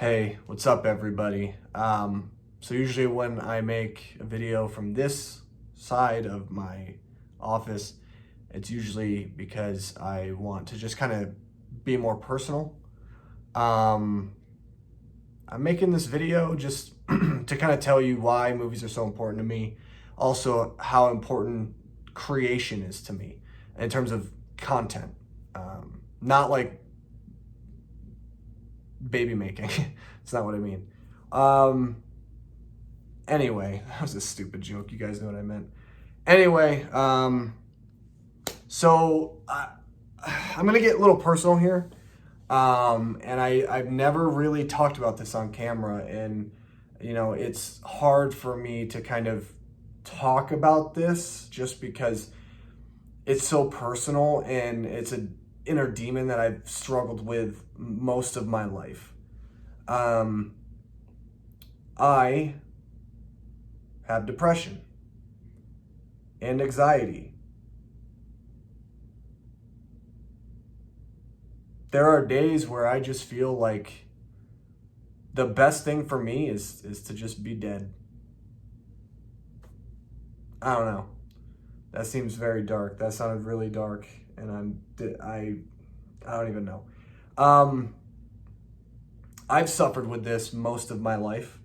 Hey, what's up everybody? So usually when I make a video from this side of my office, it's usually because I want to just kind of be more personal. Um, I'm making this video just to kind of tell you why movies are so important to me. Also, how important creation is to me in terms of content. Not like baby making. It's not what I mean. Um, anyway, that was a stupid joke. You guys know what I meant. Anyway, so I'm gonna get a little personal here. And I've never really talked about this on camera, and it's hard for me to kind of talk about this just because it's so personal and it's an inner demon that I've struggled with most of my life. I have depression and anxiety. There are days where I just feel like the best thing for me is to just be dead. I don't know. That seems very dark. That sounded really dark, and I don't even know. I've suffered with this most of my life.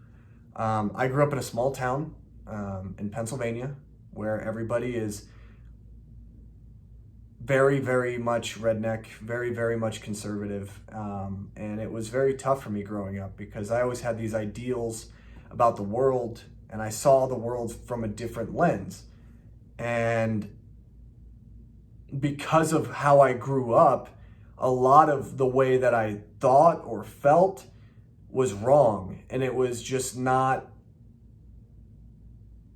I grew up in a small town in Pennsylvania where everybody is very, very much redneck, very, very much conservative. And it was very tough for me growing up because I always had these ideals about the world, and I saw the world from a different lens. And because of how I grew up, a lot of the way that I thought or felt was wrong, and it was just not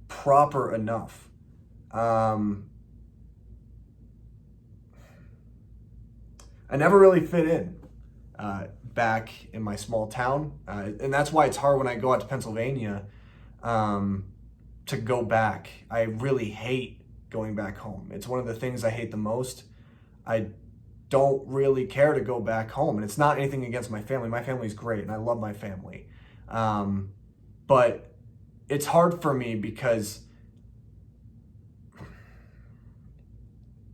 proper enough. I never really fit in back in my small town, and that's why it's hard when I go out to Pennsylvania to go back. I really hate going back home. It's one of the things I hate the most. I don't really care to go back home, and it's not anything against my family. My family's great, and I love my family. But it's hard for me because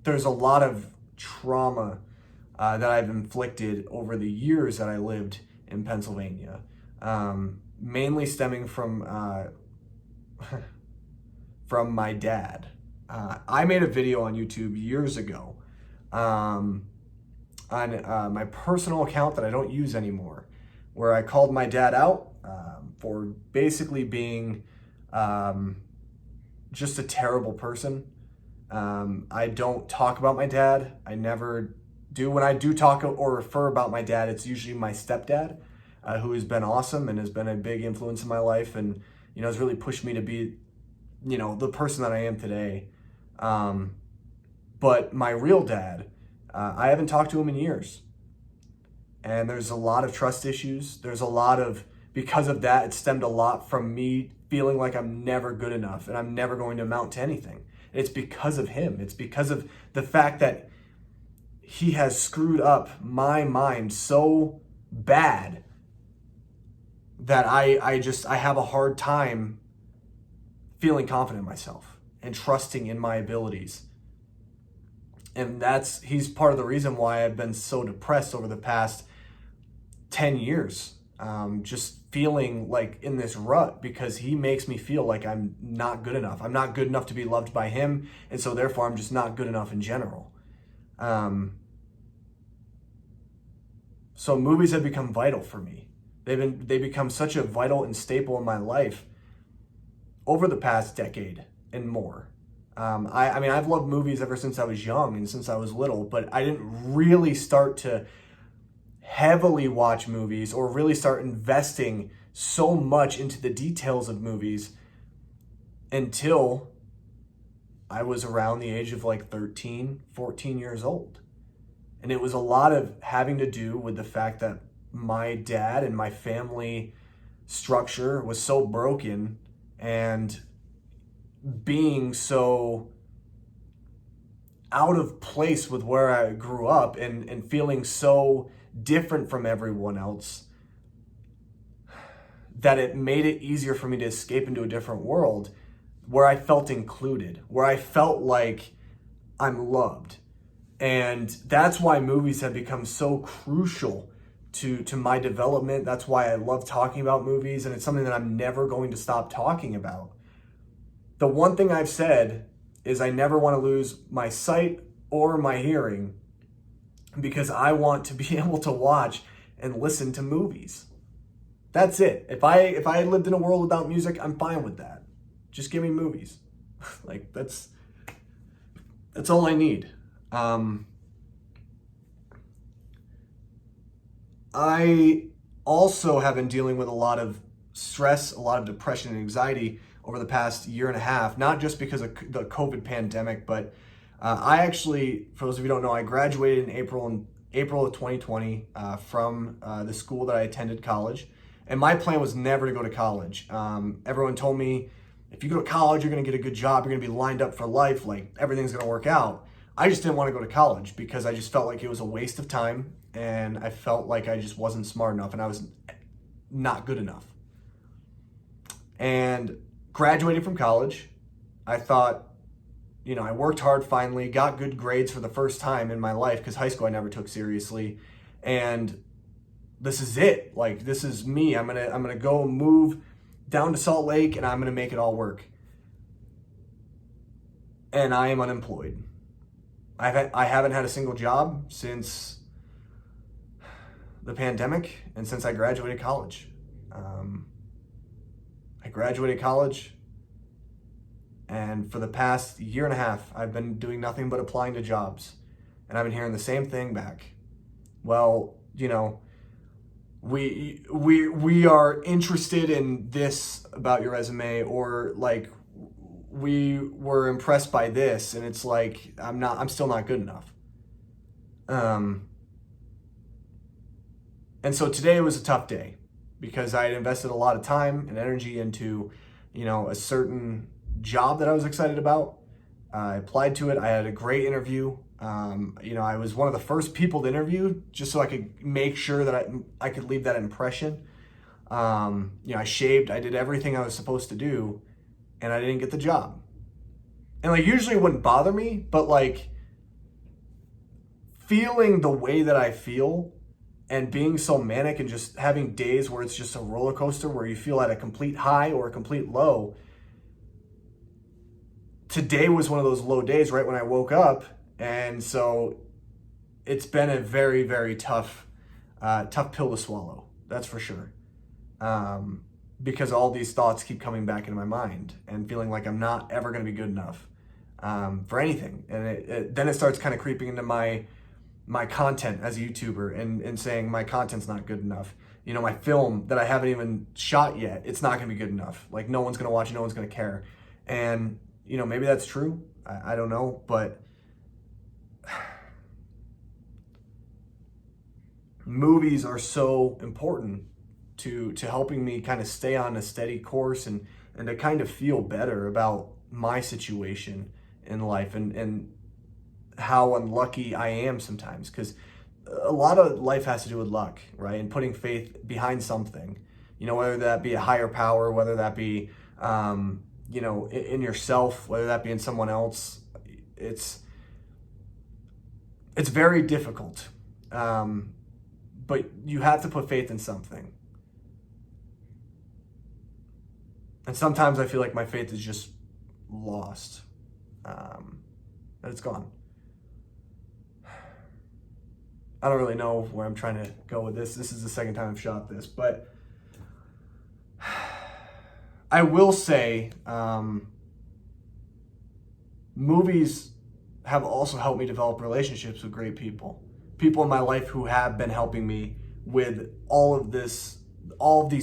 there's a lot of trauma that I've inflicted over the years that I lived in Pennsylvania, mainly stemming from from my dad. I made a video on YouTube years ago on my personal account that I don't use anymore, where I called my dad out for basically being just a terrible person. I don't talk about my dad. I never do. When I do talk or refer about my dad, it's usually my stepdad, who has been awesome and has been a big influence in my life, and has really pushed me to be the person that I am today. But my real dad, I haven't talked to him in years. And there's a lot of trust issues. Because of that, it stemmed a lot from me feeling like I'm never good enough and I'm never going to amount to anything. It's because of him. It's because of the fact that he has screwed up my mind so bad that I have a hard time feeling confident in myself and trusting in my abilities. And he's part of the reason why I've been so depressed over the past 10 years. Just feeling like in this rut because he makes me feel like I'm not good enough. I'm not good enough to be loved by him. And so therefore I'm just not good enough in general. So movies have become vital for me. They become such a vital and staple in my life over the past decade and more. I mean, I've loved movies ever since I was young and since I was little, but I didn't really start to heavily watch movies or really start investing so much into the details of movies until I was around the age of like 13, 14 years old. And it was a lot of having to do with the fact that my dad and my family structure was so broken, and being so out of place with where I grew up and feeling so different from everyone else that it made it easier for me to escape into a different world where I felt included, where I felt like I'm loved. And that's why movies have become so crucial to my development. That's why I love talking about movies, and it's something that I'm never going to stop talking about. The one thing I've said is I never want to lose my sight or my hearing because I want to be able to watch and listen to movies. That's it. If I lived in a world without music, I'm fine with that. Just give me movies. Like that's all I need. I also have been dealing with a lot of stress, a lot of depression and anxiety over the past year and a half, not just because of the COVID pandemic, but I actually, for those of you who don't know, I graduated in April of 2020 from the school that I attended, college. And my plan was never to go to college. Everyone told me, if you go to college, you're going to get a good job. You're going to be lined up for life. Like everything's going to work out. I just didn't want to go to college because I just felt like it was a waste of time. And I felt like I just wasn't smart enough and I was not good enough. And graduating from college, I thought, I worked hard finally, got good grades for the first time in my life because high school I never took seriously. And this is it. Like, this is me. I'm gonna go move down to Salt Lake and I'm gonna make it all work. And I am unemployed. I haven't had a single job since the pandemic and since I graduated college. I graduated college, and for the past year and a half, I've been doing nothing but applying to jobs, and I've been hearing the same thing back. Well, we are interested in this about your resume, or like we were impressed by this, and it's like I'm still not good enough. And so today was a tough day because I had invested a lot of time and energy into, a certain job that I was excited about. I applied to it. I had a great interview. I was one of the first people to interview just so I could make sure that I could leave that impression. I shaved, I did everything I was supposed to do, and I didn't get the job. And usually it wouldn't bother me, but feeling the way that I feel and being so manic and just having days where it's just a roller coaster where you feel at a complete high or a complete low. Today was one of those low days right when I woke up. And so it's been a very, very tough pill to swallow. That's for sure. Because all these thoughts keep coming back into my mind and feeling like I'm not ever going to be good enough for anything. And then it starts kind of creeping into my content as a YouTuber and saying my content's not good enough. My film that I haven't even shot yet, it's not going to be good enough. Like no one's going to watch it, no one's going to care. And, maybe that's true. I don't know, but movies are so important to helping me kind of stay on a steady course and to kind of feel better about my situation in life and how unlucky I am sometimes, because a lot of life has to do with luck, right? And putting faith behind something, whether that be a higher power, whether that be, in yourself, whether that be in someone else. It's very difficult, but you have to put faith in something. And sometimes I feel like my faith is just lost, that it's gone. I don't really know where I'm trying to go with this. This is the second time I've shot this, but I will say movies have also helped me develop relationships with great people. People in my life who have been helping me with all of these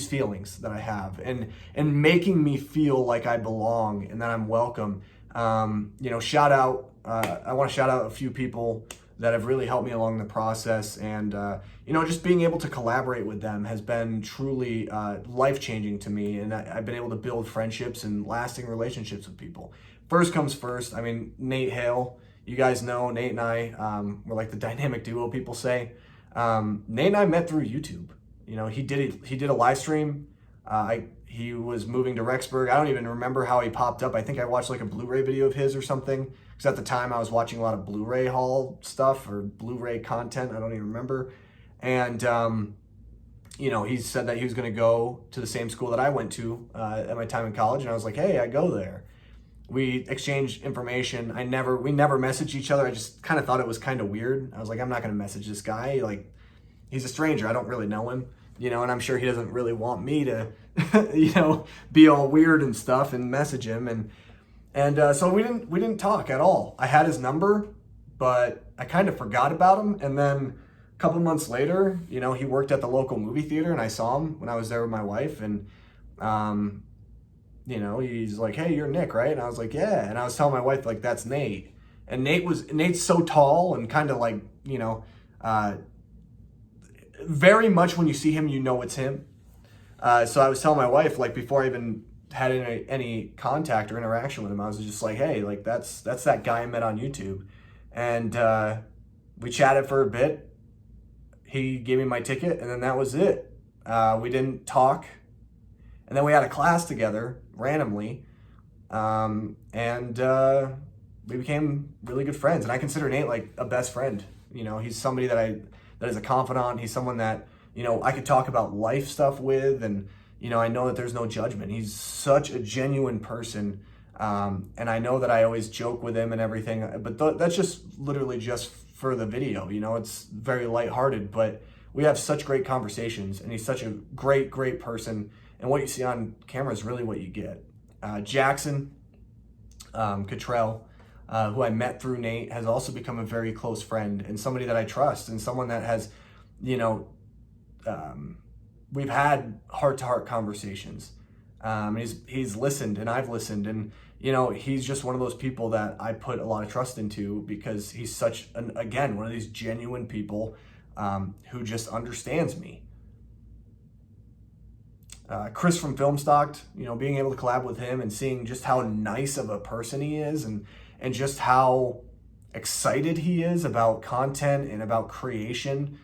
feelings that I have and making me feel like I belong and that I'm welcome. I want to shout out a few people that have really helped me along the process. And, just being able to collaborate with them has been truly life-changing to me. And I've been able to build friendships and lasting relationships with people. First comes first. Nate Hale, you guys know Nate and I, we're like the dynamic duo, people say. Nate and I met through YouTube. He did a live stream He was moving to Rexburg. I don't even remember how he popped up. I think I watched like a Blu-ray video of his or something. Because at the time I was watching a lot of Blu-ray haul stuff or Blu-ray content. I don't even remember. And, you know, he said that he was going to go to the same school that I went to at my time in college. And I was like, hey, I go there. We exchanged information. We never messaged each other. I just kind of thought it was kind of weird. I was like, I'm not going to message this guy. Like, he's a stranger. I don't really know him, you know, and I'm sure he doesn't really want me to, you know, be all weird and stuff and message him. And so we didn't talk at all. I had his number, but I kind of forgot about him. And then a couple months later, you know, he worked at the local movie theater and I saw him when I was there with my wife. And, you know, he's like, hey, you're Nick, right? And I was like, yeah. And I was telling my wife, like, that's Nate. And Nate's so tall and kind of like, you know, very much when you see him, you know it's him. So I was telling my wife, like, before I even had any contact or interaction with him, I was just like, hey, like, that's that guy I met on YouTube. And we chatted for a bit. He gave me my ticket, and then that was it. We didn't talk. And then we had a class together randomly, and we became really good friends. And I consider Nate like a best friend. You know, he's somebody that is a confidant. He's someone that, you know, I could talk about life stuff with, and, you know, I know that there's no judgment. He's such a genuine person, and I know that I always joke with him and everything, but that's just literally just for the video. You know, it's very lighthearted, but we have such great conversations, and he's such a great person. And what you see on camera is really what you get. Jackson Cottrell, who I met through Nate, has also become a very close friend and somebody that I trust, and someone that has, you know, we've had heart-to-heart conversations. He's listened, and I've listened, and, you know, he's just one of those people that I put a lot of trust into because he's such again, one of these genuine people who just understands me. Chris from Filmstocked, you know, being able to collab with him and seeing just how nice of a person he is, and just how excited he is about content and about creation.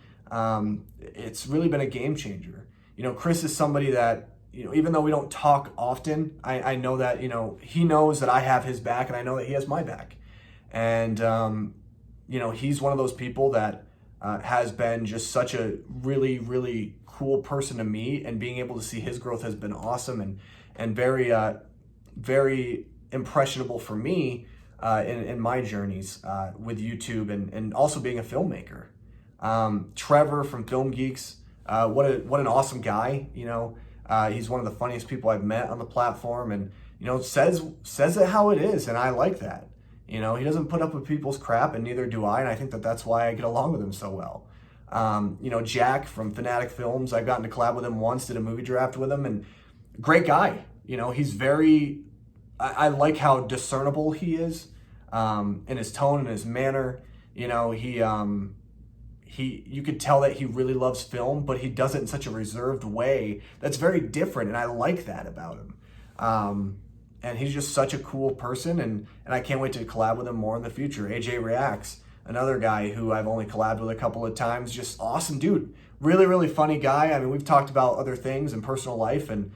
It's really been a game changer. You know, Chris is somebody that, you know, even though we don't talk often, I know that, you know, he knows that I have his back, and I know that he has my back. And, you know, he's one of those people that has been just such a really cool person to me, and being able to see his growth has been awesome and very impressionable for me in my journeys with YouTube and also being a filmmaker. Trevor from Film Geeks, what an awesome guy. You know, he's one of the funniest people I've met on the platform, and, you know, says it how it is, and I like that. You know, he doesn't put up with people's crap, and neither do I, and I think that that's why I get along with him so well. You know, Jack from Fanatic Films, I've gotten to collab with him once, did a movie draft with him, and great guy. You know, he's I like how discernible he is in his tone and his manner. You know, you could tell that he really loves film, but he does it in such a reserved way that's very different, and I like that about him. And he's just such a cool person, and I can't wait to collab with him more in the future. AJ Reacts, another guy who I've only collabed with a couple of times, just awesome dude. Really funny guy. I mean, we've talked about other things in personal life, and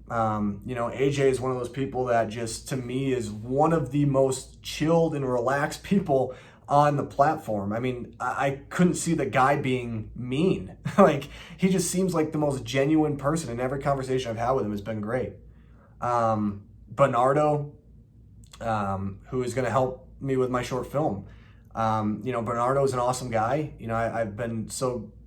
you know, AJ is one of those people that just, to me, is one of the most chilled and relaxed people on the platform. I mean, I couldn't see the guy being mean. Like, he just seems like the most genuine person, and every conversation I've had with him has been great. Bernardo, who is going to help me with my short film. You know, Bernardo is an awesome guy. You know,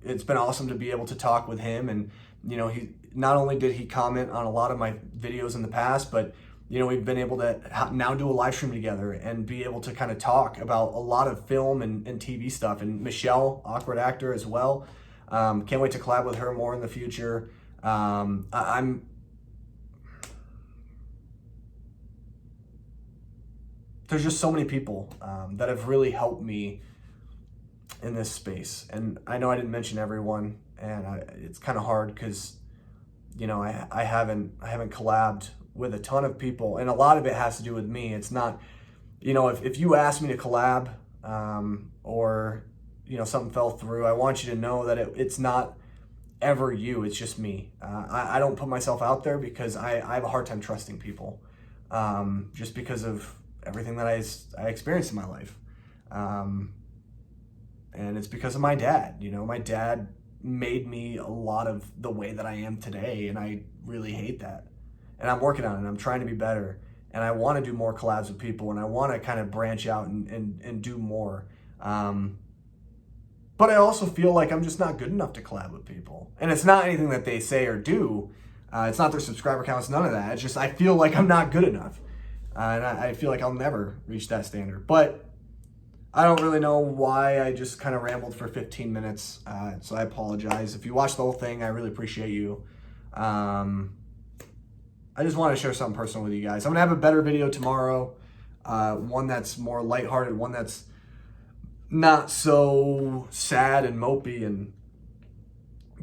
it's been awesome to be able to talk with him, and, you know, he not only did he comment on a lot of my videos in the past, but, you know, we've been able to now do a live stream together and be able to kind of talk about a lot of film and TV stuff. And Michelle, awkward actor as well. Can't wait to collab with her more in the future. There's just so many people that have really helped me in this space. And I know I didn't mention everyone, and it's kind of hard because, you know, I haven't collabed with a ton of people, and a lot of it has to do with me. It's not, you know, if you ask me to collab or, you know, something fell through, I want you to know that it's not ever you. It's just me. I don't put myself out there because I have a hard time trusting people, just because of everything that I experienced in my life. And it's because of my dad. You know, my dad made me a lot of the way that I am today, and I really hate that. And I'm working on it. I'm trying to be better, and I want to do more collabs with people, and I want to kind of branch out and do more. But I also feel like I'm just not good enough to collab with people. And it's not anything that they say or do. It's not their subscriber counts, none of that. It's just I feel like I'm not good enough. And I feel like I'll never reach that standard. But I don't really know why I just kind of rambled for 15 minutes. So I apologize. If you watched the whole thing, I really appreciate you. I just want to share something personal with you guys. I'm going to have a better video tomorrow. One that's more lighthearted, one that's not so sad and mopey and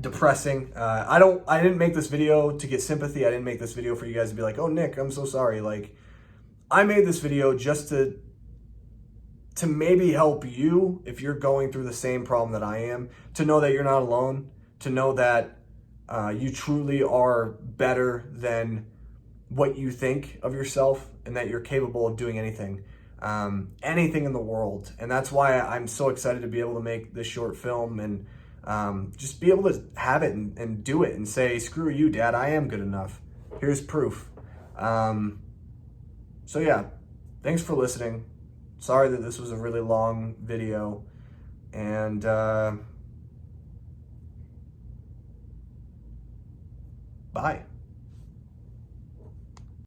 depressing. I didn't make this video to get sympathy. I didn't make this video for you guys to be like, oh, Nick, I'm so sorry. Like, I made this video just to maybe help you if you're going through the same problem that I am, to know that you're not alone, to know that you truly are better than what you think of yourself, and that you're capable of doing anything in the world. And that's why I'm so excited to be able to make this short film and just be able to have it and do it and say, screw you, Dad, I am good enough. Here's proof. So yeah, thanks for listening. Sorry that this was a really long video, and bye.